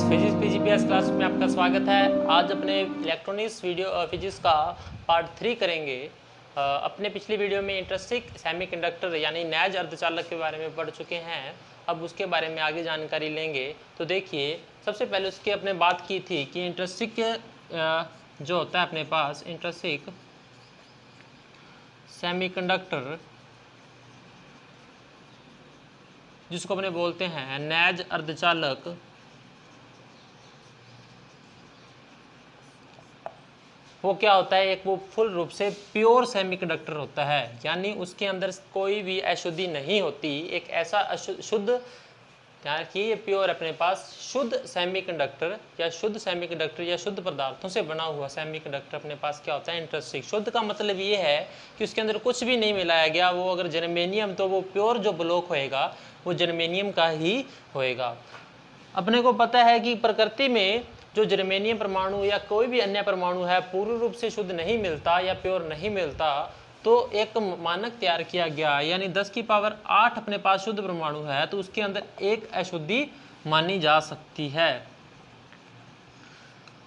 Physics पीजीपीएस class में आपका स्वागत है। आज अपने इलेक्ट्रॉनिक्स वीडियो फिजिक्स का पार्ट 3 करेंगे। अपने पिछली वीडियो में इंट्रिंसिक सेमीकंडक्टर यानी नैज अर्धचालक के बारे में पढ़ चुके हैं। अब उसके बारे में आगे जानकारी लेंगे। तो देखिए, सबसे पहले उसकी अपने बात की थी कि इंट्रिंसिक जो होता है अपने पास इंट्रिंसिक सेमीकंडक्टर, जिसको अपने बोलते हैं नैज अर्धचालक, वो क्या होता है, एक वो फुल रूप से प्योर सेमीकंडक्टर होता है, यानी उसके अंदर कोई भी अशुद्धि नहीं होती। एक ऐसा शुद्ध, ध्यान रखिए, ये प्योर अपने पास शुद्ध सेमीकंडक्टर या शुद्ध पदार्थों से बना हुआ सेमीकंडक्टर अपने पास क्या होता है, इंट्रिंसिक। शुद्ध का मतलब ये है कि उसके अंदर कुछ भी नहीं मिलाया गया। वो अगर जर्मेनियम, तो वो प्योर जो ब्लॉक होएगा वो जर्मेनियम का ही होएगा। अपने को पता है कि प्रकृति में जो जर्मेनियम परमाणु या कोई भी अन्य परमाणु है पूर्ण रूप से शुद्ध नहीं मिलता या प्योर नहीं मिलता। तो एक मानक तैयार किया गया, यानी 10 की पावर 8 अपने पास शुद्ध परमाणु है, तो उसके अंदर एक अशुद्धि मानी जा सकती है।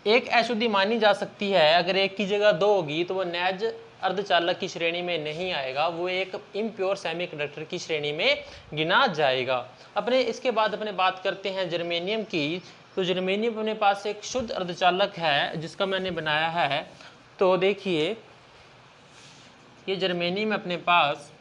एक अशुद्धि मानी जा सकती है। अगर एक की जगह 2 होगी तो वो नैज अर्धचालक की श्रेणी में नहीं आएगा, वो एक इम्प्योर सेमीकंडक्टर की श्रेणी में गिना जाएगा। अपने इसके बाद अपने बात करते हैं जर्मेनियम की। तो जर्मेनियम अपने पास एक शुद्ध अर्धचालक है जिसका मैंने बनाया है। तो देखिए, ये जर्मेनियम अपने पास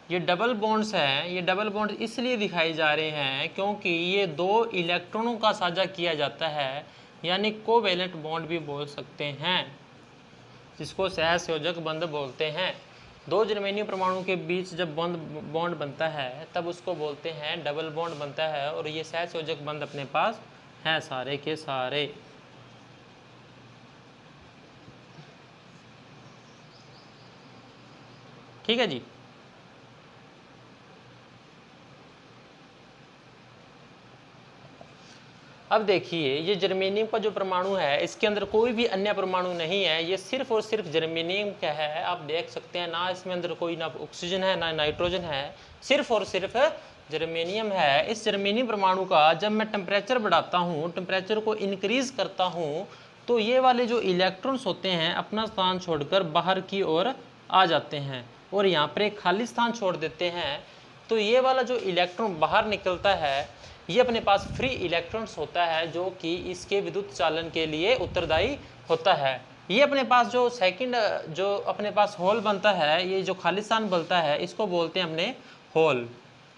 ये डबल बॉन्ड्स हैं। ये डबल बॉन्ड इसलिए दिखाई जा रहे हैं क्योंकि ये 2 इलेक्ट्रॉनों का साझा किया जाता है, यानी कोवेलेंट बॉन्ड भी बोल सकते हैं, जिसको सहसंयोजक बंध बोलते हैं। 2 जर्मेनियम परमाणु के बीच जब बॉन्ड बनता है तब उसको बोलते हैं डबल बॉन्ड बनता है, और ये सहसंयोजक बंध अपने पास हैं सारे के सारे। ठीक है जी। अब देखिए, ये जर्मेनियम का जो परमाणु है इसके अंदर कोई भी अन्य परमाणु नहीं है, ये सिर्फ और सिर्फ जर्मेनियम का है। आप देख सकते हैं ना, इसमें अंदर कोई ना ऑक्सीजन है ना नाइट्रोजन है, सिर्फ और सिर्फ जर्मेनियम है। इस जर्मेनियम परमाणु का जब मैं टेम्परेचर बढ़ाता हूँ, टेम्परेचर को इंक्रीज करता हूँ, तो ये वाले जो इलेक्ट्रॉन्स होते हैं अपना स्थान छोड़कर बाहर की ओर आ जाते हैं और यहाँ पर एक खाली स्थान छोड़ देते हैं। तो ये वाला जो इलेक्ट्रॉन बाहर निकलता है, ये अपने पास फ्री इलेक्ट्रॉन्स होता है, जो कि इसके विद्युत चालन के लिए उत्तरदायी होता है। ये अपने पास जो सेकंड जो अपने पास होल बनता है, ये जो खाली स्थान बनता है, इसको बोलते हैं अपने होल।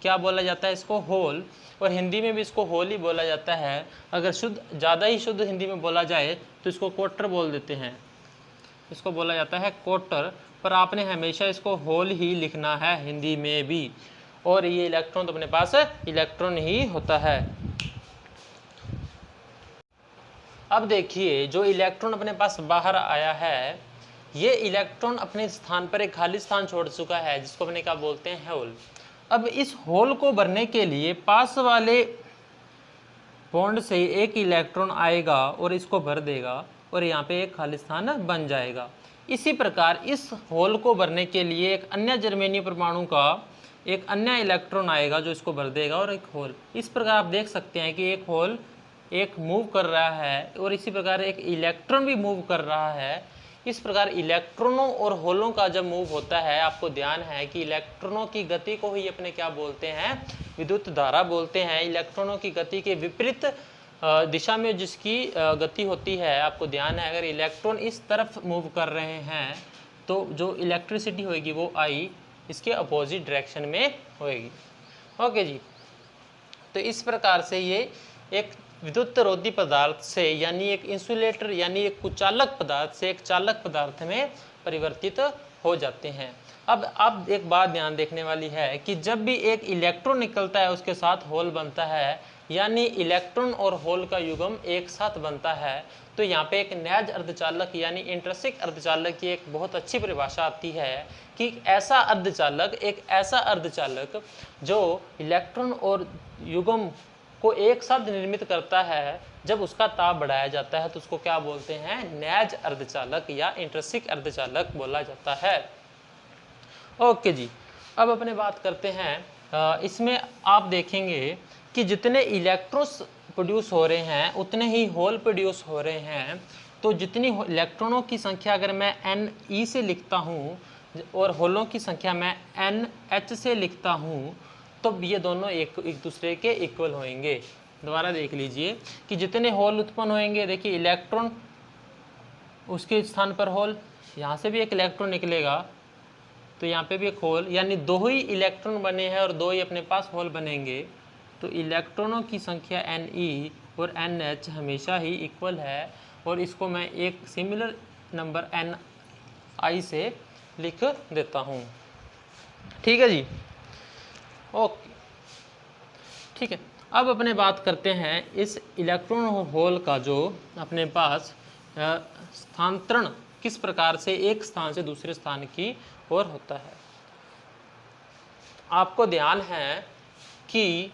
क्या बोला जाता है इसको? होल। और हिंदी में भी इसको होल ही बोला जाता है। अगर ज़्यादा ही शुद्ध हिंदी में बोला जाए तो इसको क्वार्टर बोल देते हैं, इसको बोला जाता है क्वार्टर। पर आपने हमेशा इसको होल ही लिखना है हिंदी में भी। और ये इलेक्ट्रॉन तो अपने पास इलेक्ट्रॉन ही होता है। अब देखिए, जो इलेक्ट्रॉन अपने पास बाहर आया है, ये इलेक्ट्रॉन अपने स्थान पर एक खाली स्थान छोड़ चुका है, जिसको अपने क्या बोलते हैं? होल। अब इस होल को भरने के लिए पास वाले बॉन्ड से एक इलेक्ट्रॉन आएगा और इसको भर देगा, और यहाँ पे एक खाली स्थान बन जाएगा। इसी प्रकार इस होल को भरने के लिए एक अन्य जर्मेनियम परमाणु का एक अन्य इलेक्ट्रॉन आएगा जो इसको भर देगा, और एक होल। इस प्रकार आप देख सकते हैं कि एक होल एक मूव कर रहा है और इसी प्रकार एक इलेक्ट्रॉन भी मूव कर रहा है। इस प्रकार इलेक्ट्रॉनों और होलों का जब मूव होता है, आपको ध्यान है कि इलेक्ट्रॉनों की गति को ही अपने क्या बोलते हैं? विद्युत धारा बोलते हैं। इलेक्ट्रॉनों की गति के विपरीत दिशा में जिसकी गति होती है, आपको ध्यान है, अगर इलेक्ट्रॉन इस तरफ मूव कर रहे हैं तो जो इलेक्ट्रिसिटी होगी वो आई इसके अपोजिट डायरेक्शन में होएगी। ओके जी। तो इस प्रकार से ये एक विद्युतरोधी पदार्थ से, यानी एक इंसुलेटर यानी एक कुचालक पदार्थ से एक चालक पदार्थ में परिवर्तित हो जाते हैं। अब एक बात ध्यान देखने वाली है कि जब भी एक इलेक्ट्रॉन निकलता है उसके साथ होल बनता है, यानी इलेक्ट्रॉन और होल का युग्म एक साथ बनता है, तो यहाँ पे एक नैज अर्धचालक यानी इंट्रिंसिक अर्धचालक की एक बहुत अच्छी परिभाषा आती है कि एक ऐसा अर्धचालक जो इलेक्ट्रॉन और युग्म को एक साथ निर्मित करता है, जब उसका ताप बढ़ाया जाता है तो उसको क्या बोलते हैं, नैज अर्धचालक या इंट्रिंसिक अर्धचालक बोला जाता है। ओके जी, अब अपने बात करते हैं इसमें आप देखेंगे कि जितने इलेक्ट्रॉन्स प्रोड्यूस हो रहे हैं उतने ही होल प्रोड्यूस हो रहे हैं। तो जितनी इलेक्ट्रॉनों की संख्या अगर मैं Ne से लिखता हूँ और होलों की संख्या मैं NH से लिखता हूँ तो ये दोनों एक दूसरे के इक्वल होंगे। दोबारा देख लीजिए कि जितने होल उत्पन्न होंगे, देखिए इलेक्ट्रॉन उसके स्थान पर होल, यहाँ से भी एक इलेक्ट्रॉन निकलेगा तो यहाँ पे भी एक होल, यानी दो ही इलेक्ट्रॉन बने हैं और दो ही अपने पास होल बनेंगे। तो इलेक्ट्रॉनों की संख्या Ne और NH हमेशा ही इक्वल है और इसको मैं एक सिमिलर नंबर Ni से लिख देता हूँ। ठीक है जी, ओके ठीक है। अब अपने बात करते हैं इस इलेक्ट्रॉन और होल का जो अपने पास स्थानांतरण किस प्रकार से एक स्थान से दूसरे स्थान की ओर होता है। आपको ध्यान है कि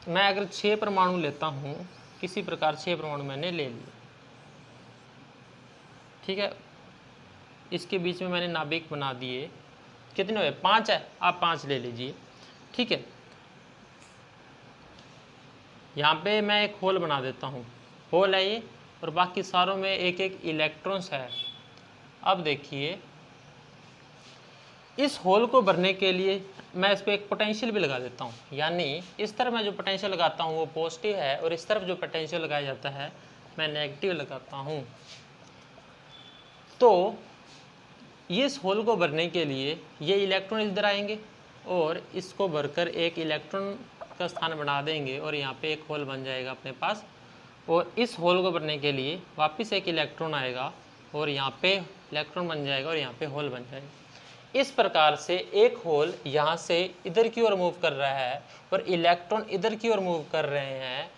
मैं अगर 6 परमाणु लेता हूँ, किसी प्रकार 6 परमाणु मैंने ले लिए, ठीक है, इसके बीच में मैंने नाभिक बना दिए, कितने हुए, 5 है, आप 5 ले लीजिए, ठीक है। यहाँ पे मैं एक होल बना देता हूँ, होल है ये, और बाकी सारों में एक एक इलेक्ट्रॉन्स है। अब देखिए इस होल को भरने के लिए मैं इस पर एक पोटेंशियल भी लगा देता हूँ, यानी इस तरफ मैं जो पोटेंशियल लगाता हूँ वो पॉजिटिव है और इस तरफ जो पोटेंशियल लगाया जाता है मैं नेगेटिव लगाता हूँ। तो ये इस होल को भरने के लिए ये इलेक्ट्रॉन इधर आएंगे और इसको भरकर एक इलेक्ट्रॉन का स्थान बना देंगे और यहाँ पे एक होल बन जाएगा अपने पास, और इस होल को भरने के लिए वापस एक इलेक्ट्रॉन आएगा और यहाँ पे इलेक्ट्रॉन बन जाएगा और यहाँ पे होल बन जाएगा। इस प्रकार से एक होल यहाँ से इधर की ओर मूव कर रहा है और इलेक्ट्रॉन इधर की ओर मूव कर रहे हैं,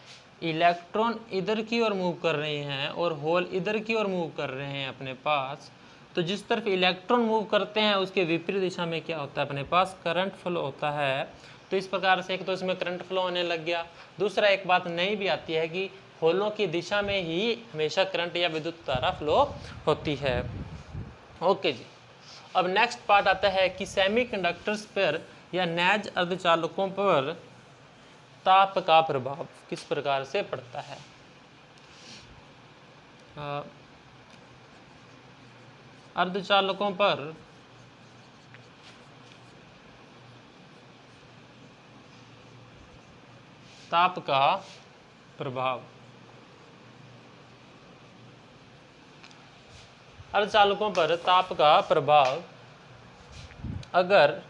इलेक्ट्रॉन इधर की ओर मूव कर रहे हैं और होल इधर की ओर मूव कर रहे हैं अपने पास। तो जिस तरफ इलेक्ट्रॉन मूव करते हैं उसके विपरीत दिशा में क्या होता है, अपने पास करंट फ्लो होता है। तो इस प्रकार से एक तो इसमें करंट फ्लो होने लग गया, दूसरा एक बात नई भी आती है कि होलों की दिशा में ही हमेशा करंट या विद्युत धारा फ्लो होती है। ओके जी, अब नेक्स्ट पार्ट आता है कि सेमीकंडक्टर्स पर या नैज अर्धचालकों पर ताप का प्रभाव किस प्रकार से पड़ता है। अर्धचालकों पर ताप का प्रभाव, अर्धचालकों पर ताप का प्रभाव अगर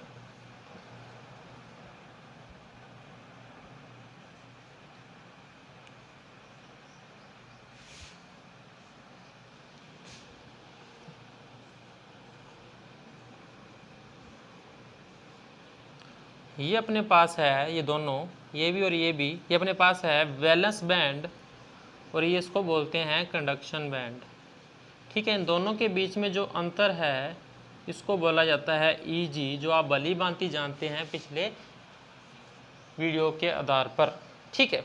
ये अपने पास है, ये दोनों, ये भी और ये भी, ये अपने पास है वैलेंस बैंड और ये इसको बोलते हैं कंडक्शन बैंड। ठीक है, इन दोनों के बीच में जो अंतर है इसको बोला जाता है Eg, जो आप भली भांति जानते हैं पिछले वीडियो के आधार पर। ठीक है,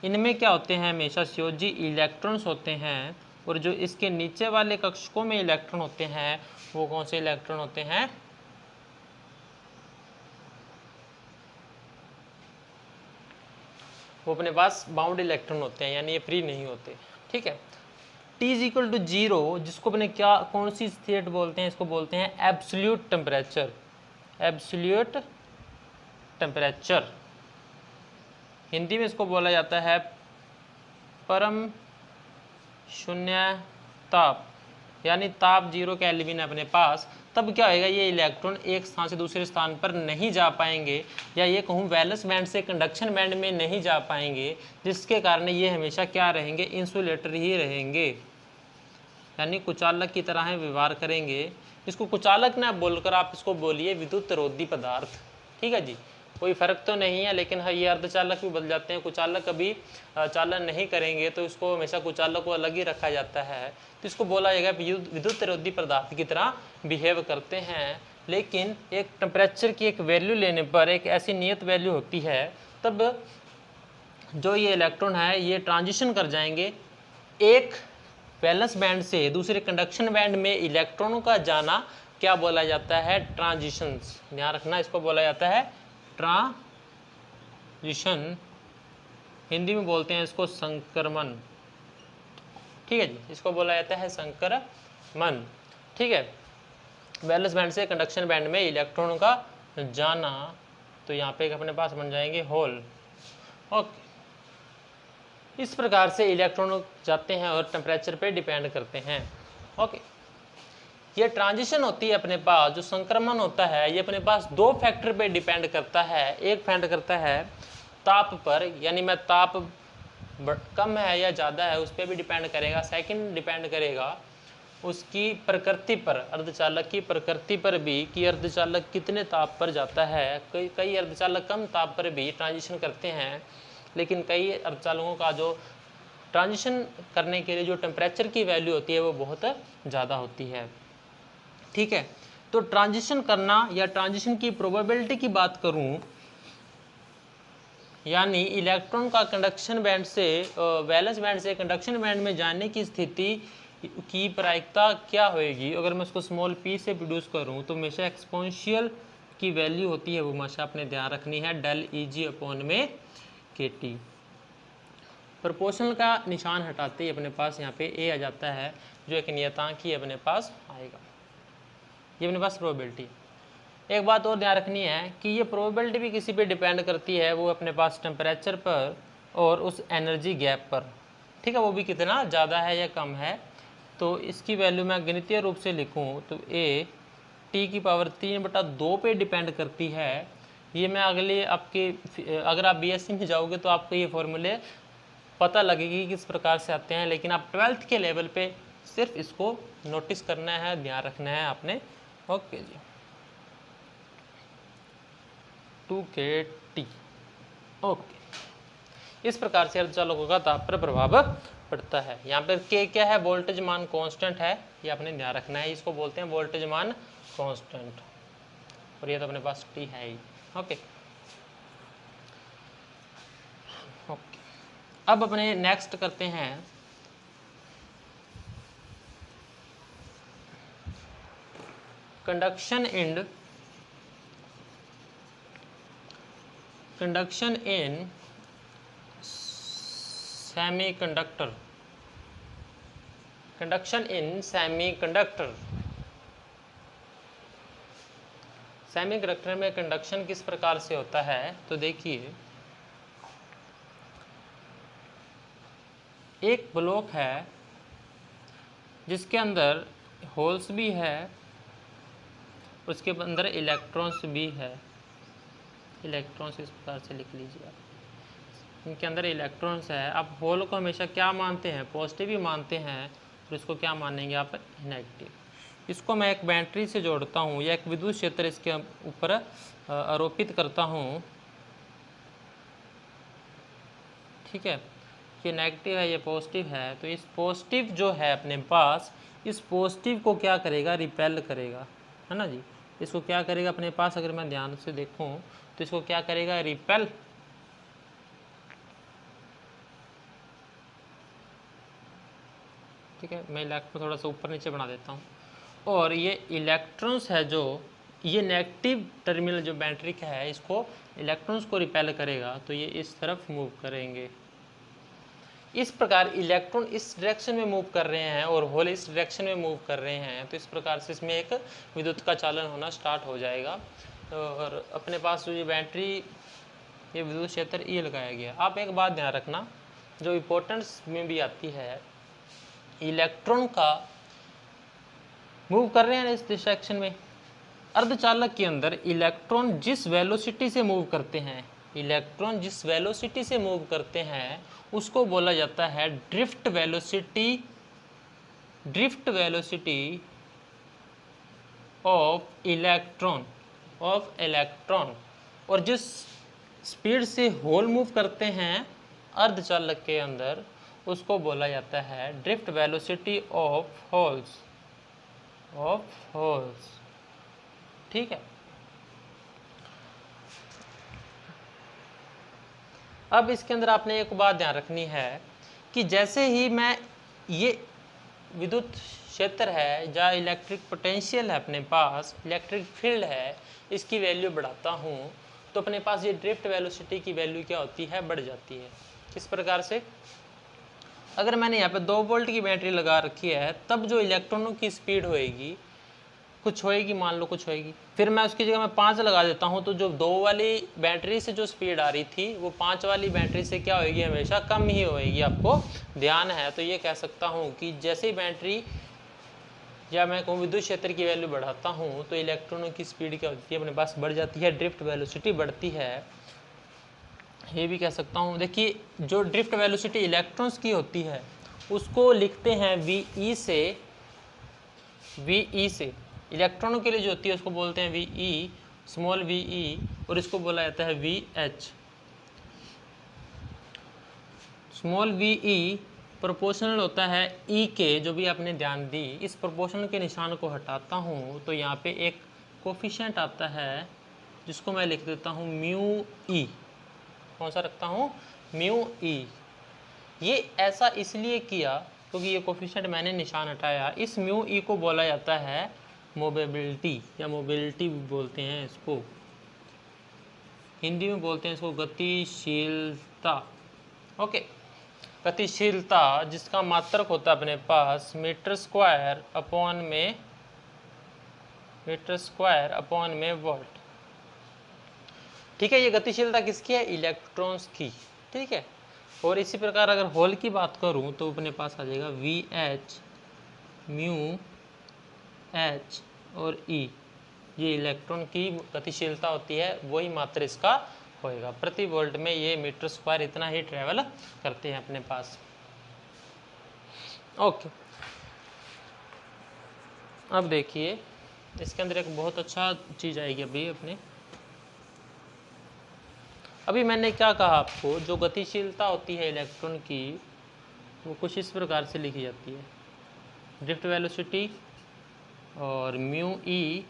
इनमें क्या होते हैं, हमेशा सीओजी इलेक्ट्रॉन्स होते हैं और जो इसके नीचे वाले कक्षकों में इलेक्ट्रॉन होते हैं वो कौन से इलेक्ट्रॉन होते हैं, वो अपने पास बाउंड इलेक्ट्रॉन होते हैं, यानी ये फ्री नहीं होते। ठीक है, T इक्वल टू 0 जिसको अपने क्या कौन सी स्टेट बोलते हैं, इसको बोलते हैं absolute temperature. Absolute temperature Hindi में इसको बोला जाता है परम शून्य ताप, यानी ताप 0 केल्विन है अपने पास। तब क्या होएगा, ये इलेक्ट्रॉन एक स्थान से दूसरे स्थान पर नहीं जा पाएंगे, या ये कहूँ वैलेंस बैंड से कंडक्शन बैंड में नहीं जा पाएंगे, जिसके कारण ये हमेशा क्या रहेंगे, इंसुलेटर ही रहेंगे, यानी कुचालक की तरह व्यवहार करेंगे। इसको कुचालक ना बोलकर आप इसको बोलिए विद्युत रोधी पदार्थ। ठीक है जी, कोई फर्क तो नहीं है, लेकिन हाँ ये अर्धचालक भी बदल जाते हैं, कुचालक कभी चालन नहीं करेंगे तो इसको हमेशा कुचालक को अलग ही रखा जाता है। तो इसको बोला जाएगा विद्युत रोधी पदार्थ की तरह बिहेव करते हैं। लेकिन एक टेम्परेचर की एक वैल्यू लेने पर, एक ऐसी नियत वैल्यू होती है, तब जो ये इलेक्ट्रॉन है ये ट्रांजिशन कर जाएंगे एक वैलेंस बैंड से दूसरे कंडक्शन बैंड में। इलेक्ट्रॉनों का जाना क्या बोला जाता है? ट्रांजिशंस। ध्यान रखना, इसको बोला जाता है ट्रांजिशन। हिंदी में बोलते हैं इसको संक्रमण। ठीक है जी, इसको बोला जाता है संक्रमण। ठीक है, वैलेंस बैंड से कंडक्शन बैंड में इलेक्ट्रॉनों का जाना, तो यहाँ पे अपने पास बन जाएंगे होल। ओके, इस प्रकार से इलेक्ट्रॉन जाते हैं और टेम्परेचर पे डिपेंड करते हैं। ओके, ये ट्रांजिशन होती है अपने पास, जो संक्रमण होता है ये अपने पास दो फैक्टर पे डिपेंड करता है। एक फैक्टर करता है ताप पर, यानी मैं ताप कम है या ज़्यादा है उस पर भी डिपेंड करेगा। सेकंड डिपेंड करेगा उसकी प्रकृति पर, अर्धचालक की प्रकृति पर भी, कि अर्धचालक कितने ताप पर जाता है। कई अर्धचालक कम ताप पर भी ट्रांजिशन करते हैं, लेकिन कई अर्धचालकों का जो ट्रांजिशन करने के लिए जो टेम्परेचर की वैल्यू होती है वो बहुत ज़्यादा होती है। ठीक है, तो ट्रांजिशन करना या ट्रांजिशन की प्रोबेबिलिटी की बात करूं, यानी इलेक्ट्रॉन का कंडक्शन बैंड से वैलेंस बैंड से कंडक्शन बैंड में जाने की स्थिति की प्रायिकता क्या होएगी। अगर मैं उसको स्मॉल p से प्रोड्यूस करूं तो हमेशा एक्सपोनेंशियल की वैल्यू होती है वो हमेशा अपने ध्यान रखनी है, डेल Eg अपॉन में kT। प्रोपोर्शनल का निशान हटाते ही अपने पास यहाँ पे a आ जाता है, जो एक नियतांक ही अपने पास आएगा। ये अपने पास प्रोबेबिलिटी। एक बात और ध्यान रखनी है कि ये प्रोबेबिलिटी भी किसी पे डिपेंड करती है, वो अपने पास टेम्परेचर पर और उस एनर्जी गैप पर। ठीक है, वो भी कितना ज़्यादा है या कम है। तो इसकी वैल्यू मैं गणितीय रूप से लिखूं तो a T⁻3/2 पे डिपेंड करती है। ये मैं अगले आपके, अगर आप BSc में जाओगे तो आपको ये फॉर्मूले पता लगेगी किस प्रकार से आते हैं, लेकिन आप 12th के लेवल पे सिर्फ इसको नोटिस करना है, ध्यान रखना है आपने। ओके जी, 2kT। ओके, इस प्रकार से अर्धचालकों का ताप पर प्रभाव पड़ता है। यहाँ पर K क्या है? वोल्टेज मान कांस्टेंट है, ये आपने ध्यान रखना है। इसको बोलते हैं वोल्टेज मान कांस्टेंट, और ये तो अपने पास T है ही। ओके ओके, अब अपने नेक्स्ट करते हैं कंडक्शन इन सेमीकंडक्टर। कंडक्शन इन सेमीकंडक्टर। सेमीकंडक्टर में कंडक्शन किस प्रकार से होता है? तो देखिए, एक ब्लॉक है जिसके अंदर होल्स भी है, उसके अंदर इलेक्ट्रॉन्स भी है। इलेक्ट्रॉन्स इस प्रकार से लिख लीजिए आप, इनके अंदर इलेक्ट्रॉन्स है। आप होल को हमेशा क्या मानते हैं? पॉजिटिव ही मानते हैं, और इसको क्या मानेंगे आप? नेगेटिव। इसको मैं एक बैटरी से जोड़ता हूँ या एक विद्युत क्षेत्र इसके ऊपर आरोपित करता हूँ। ठीक है, ये नेगेटिव है, ये पॉजिटिव है। तो इस पॉजिटिव जो है अपने पास, इस पॉजिटिव को क्या करेगा? रिपेल करेगा, है ना जी। इसको क्या करेगा अपने पास? अगर मैं ध्यान से देखूं तो इसको क्या करेगा? रिपेल। ठीक है, मैं इलेक्ट्रॉन थोड़ा सा ऊपर नीचे बना देता हूँ। और ये इलेक्ट्रॉन्स है जो, ये नेगेटिव टर्मिनल जो बैटरी का है, इसको इलेक्ट्रॉन्स को रिपेल करेगा, तो ये इस तरफ मूव करेंगे। इस प्रकार इलेक्ट्रॉन इस डायरेक्शन में मूव कर रहे हैं और होल इस डायरेक्शन में मूव कर रहे हैं, तो इस प्रकार से इसमें एक विद्युत का चालन होना स्टार्ट हो जाएगा। और अपने पास जो ये बैटरी, ये विद्युत क्षेत्र ये लगाया गया। आप एक बात ध्यान रखना, जो इम्पोर्टेंस में भी आती है, इलेक्ट्रॉन का मूव कर रहे हैं इस डायरेक्शन में। अर्धचालक के अंदर इलेक्ट्रॉन जिस वेलोसिटी से मूव करते हैं, इलेक्ट्रॉन जिस वेलोसिटी से मूव करते हैं उसको बोला जाता है drift velocity. Drift velocity of electron, और जिस स्पीड से होल मूव करते हैं अर्धचालक के अंदर, उसको बोला जाता है ड्रिफ्ट वेलोसिटी ऑफ होल्स। ठीक है, अब इसके अंदर आपने एक बात ध्यान रखनी है कि जैसे ही मैं ये विद्युत क्षेत्र है जहाँ इलेक्ट्रिक पोटेंशियल है, अपने पास इलेक्ट्रिक फील्ड है, इसकी वैल्यू बढ़ाता हूँ तो अपने पास ये ड्रिफ्ट वेलोसिटी की वैल्यू क्या होती है, बढ़ जाती है। किस प्रकार से, अगर मैंने यहाँ पे 2 वोल्ट की बैटरी लगा रखी है तब जो इलेक्ट्रॉनों की स्पीड होएगी कुछ होएगी, मान लो कुछ होएगी, फिर मैं उसकी जगह मैं 5 लगा देता हूँ तो जो 2 वाली बैटरी से जो स्पीड आ रही थी वो 5 वाली बैटरी से क्या होएगी, हमेशा कम ही होएगी, आपको ध्यान है। तो ये कह सकता हूँ कि जैसे ही बैटरी या मैं कहूँ विद्युत क्षेत्र की वैल्यू बढ़ाता हूँ तो इलेक्ट्रॉनों की स्पीड क्या होती है, अपने पास बढ़ जाती है, ड्रिफ्ट वेलोसिटी बढ़ती है। ये भी कह सकता हूँ, देखिए जो ड्रिफ्ट वेलोसिटी इलेक्ट्रॉन्स की होती है उसको लिखते हैं VE से, इलेक्ट्रॉनों के लिए जो होती है उसको बोलते हैं VE, स्मॉल VE, और इसको बोला जाता है VH। स्मॉल VE प्रोपोर्शनल होता है E के, जो भी आपने ध्यान दी, इस प्रोपोर्शनल के निशान को हटाता हूँ तो यहाँ पे एक कोफिशिएंट आता है जिसको मैं लिख देता हूँ म्यू E। कौन सा रखता हूँ, म्यू E। ये ऐसा इसलिए किया क्योंकि ये कोफिशिएंट मैंने निशान हटाया। इस म्यू E को बोला जाता है मोबिलिटी, या मोबिलिटी बोलते हैं इसको, हिंदी में बोलते हैं इसको गतिशीलता। ओके, गतिशीलता जिसका मात्रक होता है अपने पास मीटर स्क्वायर अपॉन में वोल्ट। ठीक है, ये गतिशीलता किसकी है, इलेक्ट्रॉन्स की। ठीक है, और इसी प्रकार अगर होल की बात करूं तो अपने पास आ जाएगा VH म्यू H और E। ये इलेक्ट्रॉन की गतिशीलता होती है, वही मात्र इसका होएगा। प्रति वोल्ट में ये मीटर स्क्वायर इतना ही ट्रेवल करते हैं अपने पास। ओके, अब देखिए इसके अंदर एक बहुत अच्छा चीज़ आएगी अभी मैंने क्या कहा आपको, जो गतिशीलता होती है इलेक्ट्रॉन की वो कुछ इस प्रकार से लिखी जाती है, ड्रिफ्ट वेलोसिटी और म्यू E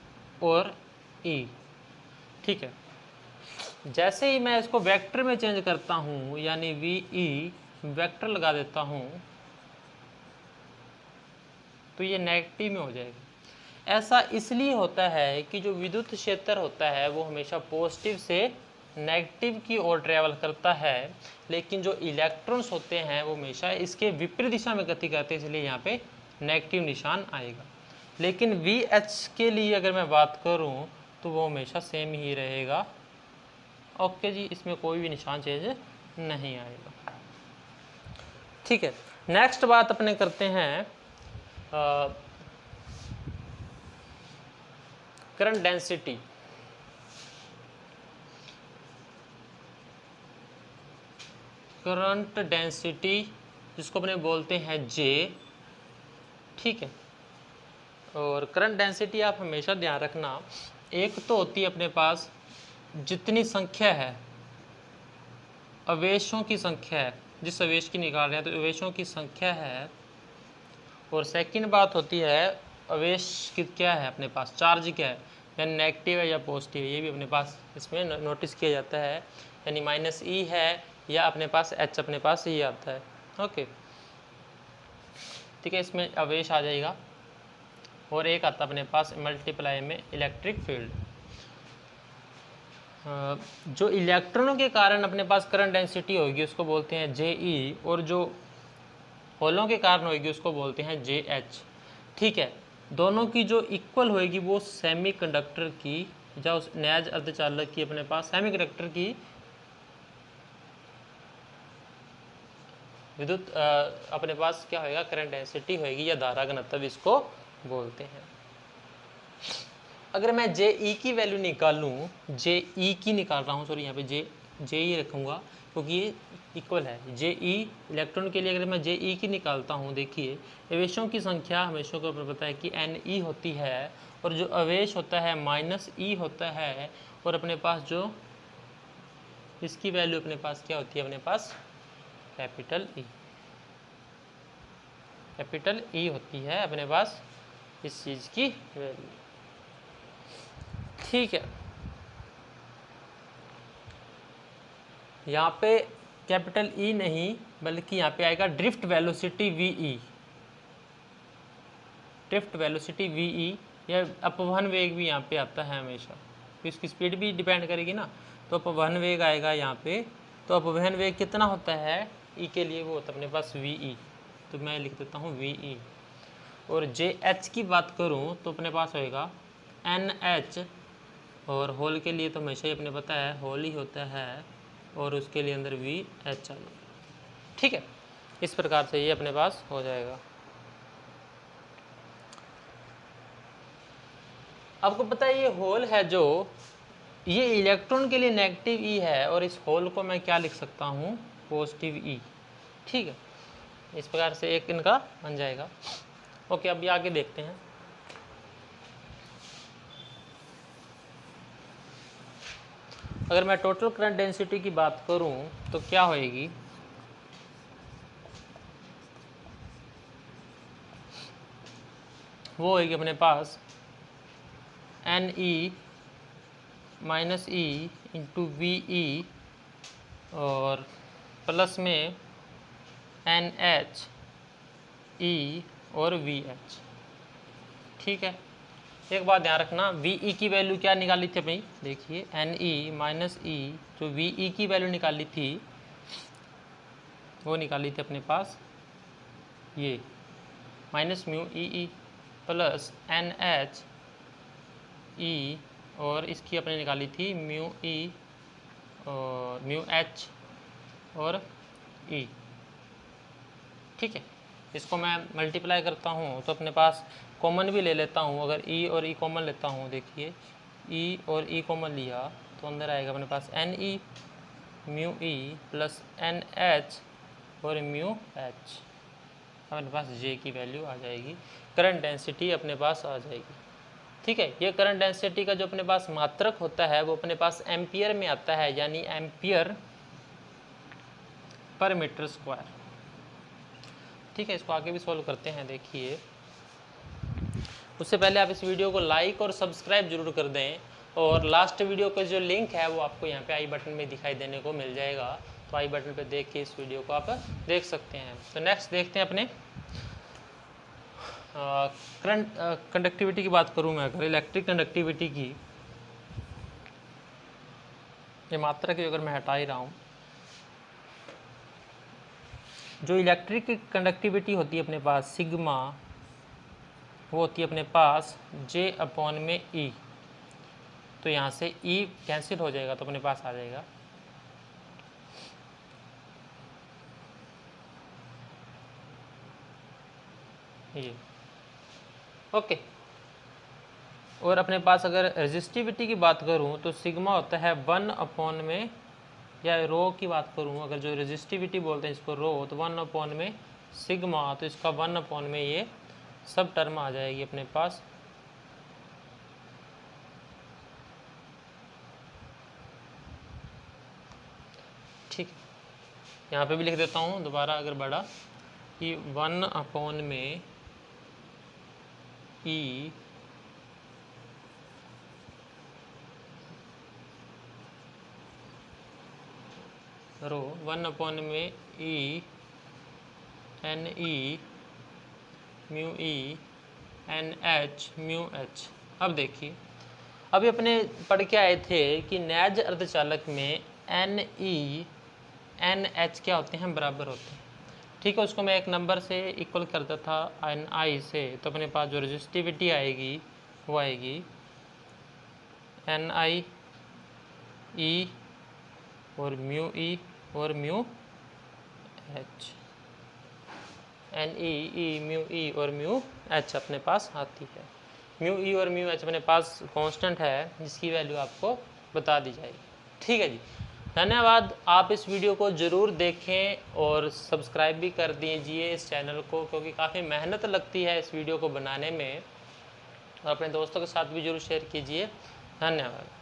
और E। ठीक है, जैसे ही मैं इसको वेक्टर में चेंज करता हूँ, यानी VE वेक्टर लगा देता हूँ तो ये नेगेटिव में हो जाएगा। ऐसा इसलिए होता है कि जो विद्युत क्षेत्र होता है वो हमेशा पॉजिटिव से नेगेटिव की ओर ट्रेवल करता है, लेकिन जो इलेक्ट्रॉन्स होते हैं वो हमेशा इसके विपरीत दिशा में गति करते हैं, इसलिए यहाँ पे नेगेटिव निशान आएगा। लेकिन VH के लिए अगर मैं बात करूँ तो वो हमेशा सेम ही रहेगा। ओके जी, इसमें कोई भी निशान चेंज नहीं आएगा। ठीक है, नेक्स्ट बात अपने करते हैं करंट डेंसिटी। करंट डेंसिटी जिसको अपने बोलते हैं J। ठीक है, और करंट डेंसिटी आप हमेशा ध्यान रखना, एक तो होती है अपने पास जितनी संख्या है अवेशों की संख्या है, जिस अवेश की निकाल रहे हैं तो अवेशों की संख्या है, और सेकंड बात होती है अवेश की क्या है अपने पास, चार्ज क्या है, यानी नेगेटिव है या पॉजिटिव है, ये भी अपने पास इसमें नोटिस किया जाता है, यानी -E है या अपने पास H अपने पास ये आता है। ओके, ठीक है, इसमें अवेश आ जाएगा और एक आता अपने पास मल्टीप्लाई में इलेक्ट्रिक फील्ड। जो इलेक्ट्रॉनों के कारण अपने पास करंट डेंसिटी होगी उसको बोलते हैं JE, और जो होलों के कारण होगी उसको बोलते हैं JH। ठीक है, दोनों की जो इक्वल होगी वो सेमीकंडक्टर की या उस नैज अर्धचालक की अपने पास सेमीकंडक्टर की विद्युत अपने पास क्या होएगा, करंट डेंसिटी होएगी या धारा घनत्व इसको बोलते हैं। अगर मैं JE की वैल्यू निकालूं, JE की निकाल रहा हूँ, सॉरी यहाँ पे JE रखूँगा क्योंकि ये इक्वल है। JE इलेक्ट्रॉन के लिए अगर मैं JE की निकालता हूँ, देखिए अवेशों की संख्या हमेशा को पता है कि NE होती है, और जो अवेश होता है -E होता है, और अपने पास जो इसकी वैल्यू अपने पास क्या होती है, अपने पास कैपिटल E होती है अपने पास इस चीज़ की वैल्यू। ठीक है, यहाँ पे कैपिटल ई नहीं बल्कि यहाँ पे आएगा drift velocity V E, drift velocity V E, या अपवहन वेग भी यहाँ पे आता है हमेशा, तो इसकी स्पीड भी डिपेंड करेगी ना, तो अपवहन वेग आएगा यहाँ पे। तो अपवहन वेग कितना होता है ई के लिए, वो होता है अपने पास वी ई, तो मैं लिख देता हूँ वी ई। और जे एच की बात करूँ तो अपने पास होएगा एन एच, और होल के लिए तो हमेशा ही अपने पता है होल ही होता है, और उसके लिए अंदर वी एच आना, ठीक है। इस प्रकार से ये अपने पास हो जाएगा। आपको पता है ये होल है जो, ये इलेक्ट्रॉन के लिए नेगेटिव ई है, और इस होल को मैं क्या लिख सकता हूँ, पॉजिटिव ई, ठीक है। इस प्रकार से एक इनका बन जाएगा। ओके, अब ये आगे देखते हैं। अगर मैं टोटल करंट डेंसिटी की बात करूं तो क्या होएगी, वो होएगी अपने पास N E minus E into V E, और प्लस में एन एच ई और वी एच, ठीक है। एक बात ध्यान रखना, वी ई की वैल्यू क्या निकाली थी अपनी, देखिए एन ई माइनस ई, जो वी ई की वैल्यू निकाली थी वो निकाली थी अपने पास ये minus mu E E plus N H E, और इसकी अपने निकाली थी म्यू ई और म्यू एच और ई, ठीक है। इसको मैं मल्टीप्लाई करता हूँ तो अपने पास कॉमन भी ले लेता हूँ, अगर ई और ई कॉमन लेता हूँ, देखिए ई और ई कॉमन लिया तो अंदर आएगा अपने पास N E mu E plus N H और म्यू एच, अपने पास जे की वैल्यू आ जाएगी, करंट डेंसिटी अपने पास आ जाएगी, ठीक है। ये करंट डेंसिटी का जो अपने पास मात्रक होता है वो अपने पास एम्पियर में आता है, यानी एम्पियर पर मीटर स्क्वायर, ठीक है। इसको आगे भी सॉल्व करते हैं। देखिए उससे पहले आप इस वीडियो को लाइक और सब्सक्राइब जरूर कर दें, और लास्ट वीडियो का जो लिंक है वो आपको यहाँ पे आई बटन में दिखाई देने को मिल जाएगा, तो आई बटन पे देख के इस वीडियो को आप देख सकते हैं। तो नेक्स्ट देखते हैं अपने करंट कंडक्टिविटी की बात करूँ मैं, अगर इलेक्ट्रिक कंडक्टिविटी की, ये मात्रा की अगर मैं हटा ही रहा हूँ, जो इलेक्ट्रिक कंडक्टिविटी होती है अपने पास सिग्मा, वो होती है अपने पास जे अपॉन में ई, तो यहाँ से ई कैंसिल हो जाएगा तो अपने पास आ जाएगा ये, ओके। और अपने पास अगर रेजिस्टिविटी की बात करूँ तो सिग्मा होता है 1 अपॉन में, या रो की बात करूँ अगर, जो रेजिस्टिविटी बोलते हैं इसको रो, तो 1 अपॉन में सिग्मा, तो इसका 1 अपॉन में ये सब टर्म आ जाएगी अपने पास, ठीक। यहाँ पे भी लिख देता हूँ दोबारा अगर बड़ा, कि 1 अपॉन में ई रो 1 अपॉन में E N E mu E N H mu H. अब देखिए, अभी अपने पढ़ के आए थे कि नैज अर्धचालक में एन ई एन एच क्या होते हैं, बराबर होते हैं, ठीक है। उसको मैं एक नंबर से इक्वल करता था एन आई से, तो अपने पास जो रेजिस्टिविटी आएगी वो आएगी एन आई ई और म्यू ई और mu H, N E mu E और म्यू एच अपने पास आती है। म्यू ई और म्यू एच अपने पास कांस्टेंट है जिसकी वैल्यू आपको बता दी जाएगी, ठीक है जी। धन्यवाद। आप इस वीडियो को ज़रूर देखें और सब्सक्राइब भी कर दीजिए इस चैनल को, क्योंकि काफ़ी मेहनत लगती है इस वीडियो को बनाने में, और अपने दोस्तों के साथ भी ज़रूर शेयर कीजिए। धन्यवाद।